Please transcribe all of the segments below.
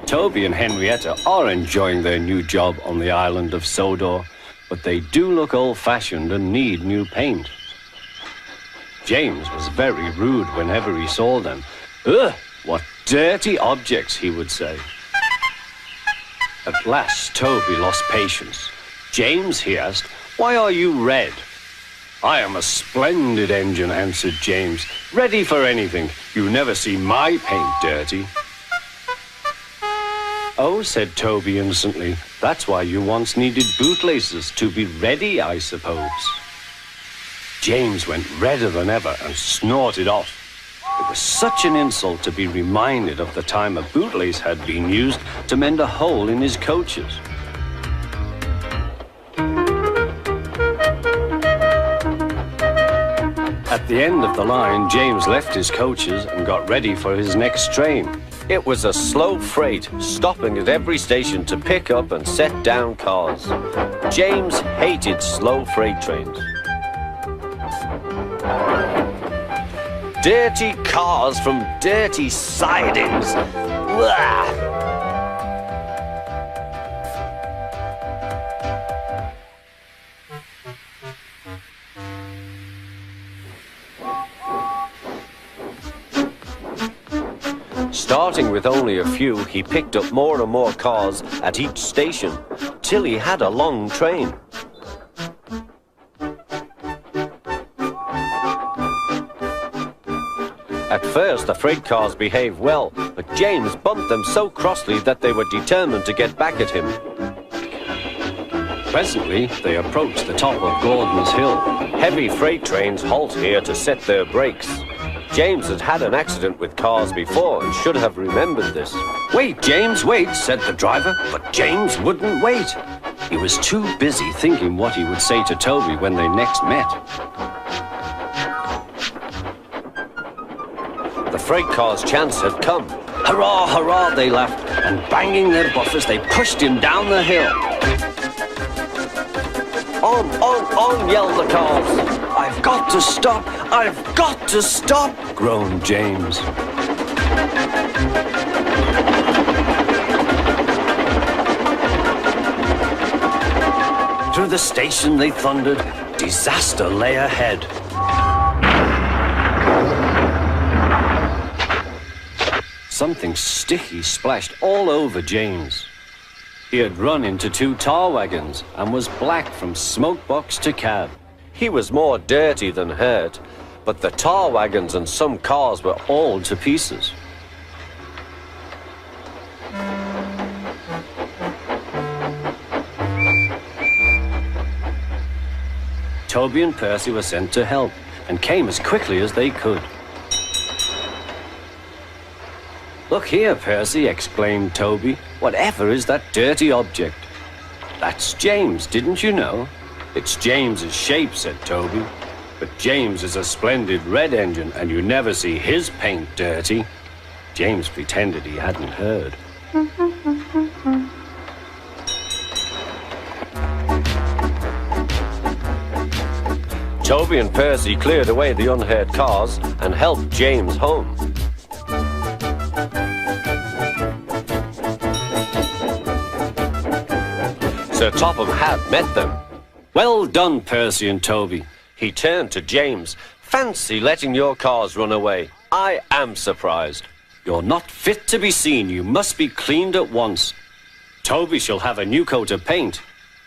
Toby and Henrietta are enjoying their new job on the island of Sodor, but they do look old-fashioned and need new paint. James was very rude whenever he saw them. Ugh, what dirty objects, he would say. At last, Toby lost patience. James, he asked, why are you red? I am a splendid engine, answered James. Ready for anything. You never see my paint dirty. Oh, said Toby innocently, that's why you once needed bootlaces, to be ready, I suppose. James went redder than ever and snorted off. It was such an insult to be reminded of the time a bootlace had been used to mend a hole in his coaches. At the end of the line, James left his coaches and got ready for his next train. It was a slow freight, stopping at every station to pick up and set down cars. James hated slow freight trains. Dirty cars from dirty sidings. Blah! Starting with only a few, he picked up more and more cars at each station, till he had a long train. At first, the freight cars behaved well, but James bumped them so crossly that they were determined to get back at him. Presently, they approached the top of Gordon's Hill. Heavy freight trains halt here to set their brakes. James had had an accident with cars before and should have remembered this. Wait, James, wait, said the driver, but James wouldn't wait. He was too busy thinking what he would say to Toby when they next met. The freight car's chance had come. Hurrah, hurrah, they laughed, and banging their buffers, they pushed him down the hill. On, yelled the cars. I've got to stop, I've got to stop, groaned James. Through the station they thundered. Disaster lay ahead. Something sticky splashed all over James. He had run into 2 tar wagons and was black from smoke box to cab. He was more dirty than hurt, but the tar wagons and some cars were all to pieces. Toby and Percy were sent to help and came as quickly as they could. Look here, Percy, exclaimed Toby. Whatever is that dirty object? That's James, didn't you know? It's James's shape, said Toby. But James is a splendid red engine, and you never see his paint dirty. James pretended he hadn't heard. Toby and Percy cleared away the unhurt cars and helped James home. Sir Topham had met them. Well done, Percy and Toby. He turned to James. Fancy letting your cars run away. I am surprised. You're not fit to be seen. You must be cleaned at once. Toby shall have a new coat of paint.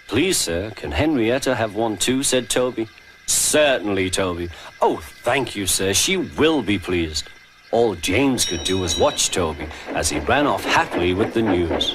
Please, sir, can Henrietta have one too, said Toby. Certainly, Toby. Oh, thank you, sir. She will be pleased. All James could do was watch Toby as he ran off happily with the news.